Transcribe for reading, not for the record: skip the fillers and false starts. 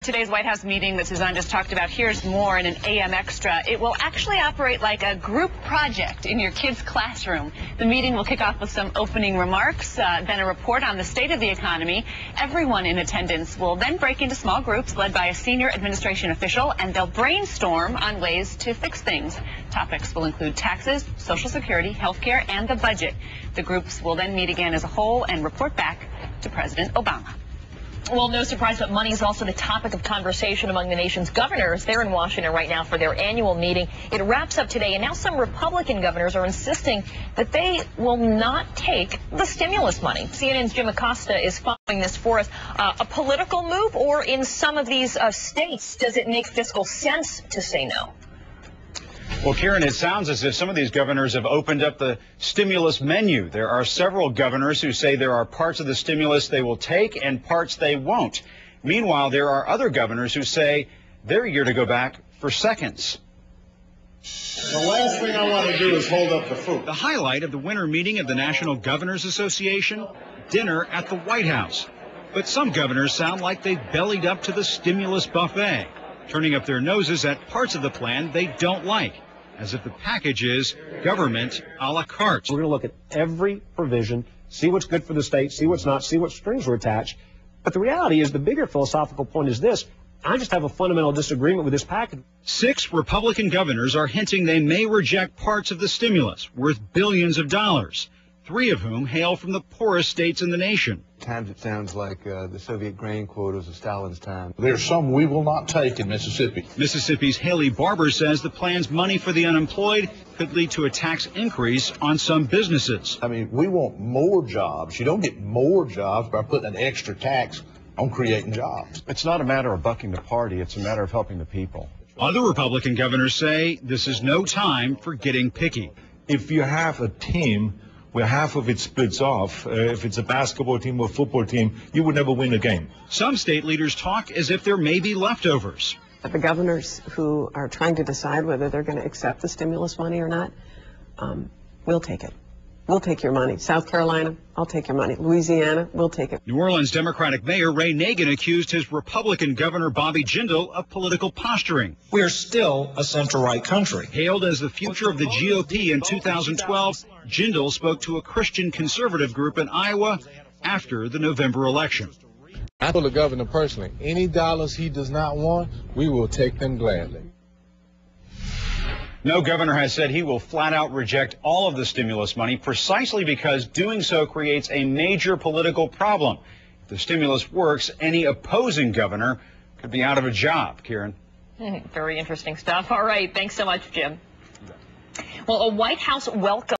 Today's White House meeting that Suzanne just talked about, here's more in an AM Extra. It will actually operate like a group project in your kid's classroom. The meeting will kick off with some opening remarks, then a report on the state of the economy. Everyone in attendance will then break into small groups led by a senior administration official, and they'll brainstorm on ways to fix things. Topics will include taxes, Social Security, health care, and the budget. The groups will then meet again as a whole and report back to President Obama. Well, no surprise, but money is also the topic of conversation among the nation's governors. They're in Washington right now for their annual meeting. It wraps up today, and now some Republican governors are insisting that they will not take the stimulus money. CNN's Jim Acosta is following this for us. A political move, or in some of these states, does it make fiscal sense to say no? Well, Karen, it sounds as if some of these governors have opened up the stimulus menu. There are several governors who say there are parts of the stimulus they will take and parts they won't. Meanwhile, there are other governors who say they're eager to go back for seconds. The last thing I want to do is hold up the food. The highlight of the winter meeting of the National Governors Association, dinner at the White House. But some governors sound like they've bellied up to the stimulus buffet, turning up their noses at parts of the plan they don't like, as if the package is government a la carte. We're going to look at every provision, see what's good for the state, see what's not, see what strings are attached. But the reality is, the bigger philosophical point is this: I just have a fundamental disagreement with this package. 6 Republican governors are hinting they may reject parts of the stimulus worth billions of dollars, 3 of whom hail from the poorest states in the nation. At times it sounds like the Soviet grain quotas of Stalin's time. There's some we will not take in Mississippi. Mississippi's Haley Barber says the plan's money for the unemployed could lead to a tax increase on some businesses. I mean, we want more jobs. You don't get more jobs by putting an extra tax on creating jobs. It's not a matter of bucking the party. It's a matter of helping the people. Other Republican governors say this is no time for getting picky. If you have a team where half of it splits off, if it's a basketball team or a football team, you would never win a game. Some state leaders talk as if there may be leftovers. The governors who are trying to decide whether they're going to accept the stimulus money or not, we'll take it. We'll take your money. South Carolina, I'll take your money. Louisiana, we'll take it. New Orleans Democratic Mayor Ray Nagin accused his Republican Governor Bobby Jindal of political posturing. We are still a center-right country. Hailed as the future of the GOP in 2012, Jindal spoke to a Christian conservative group in Iowa after the November election. I told the governor personally, any dollars he does not want, we will take them gladly. No governor has said he will flat out reject all of the stimulus money, precisely because doing so creates a major political problem. If the stimulus works, any opposing governor could be out of a job. Karen. Very interesting stuff. All right. Thanks so much, Jim. Well, a White House welcome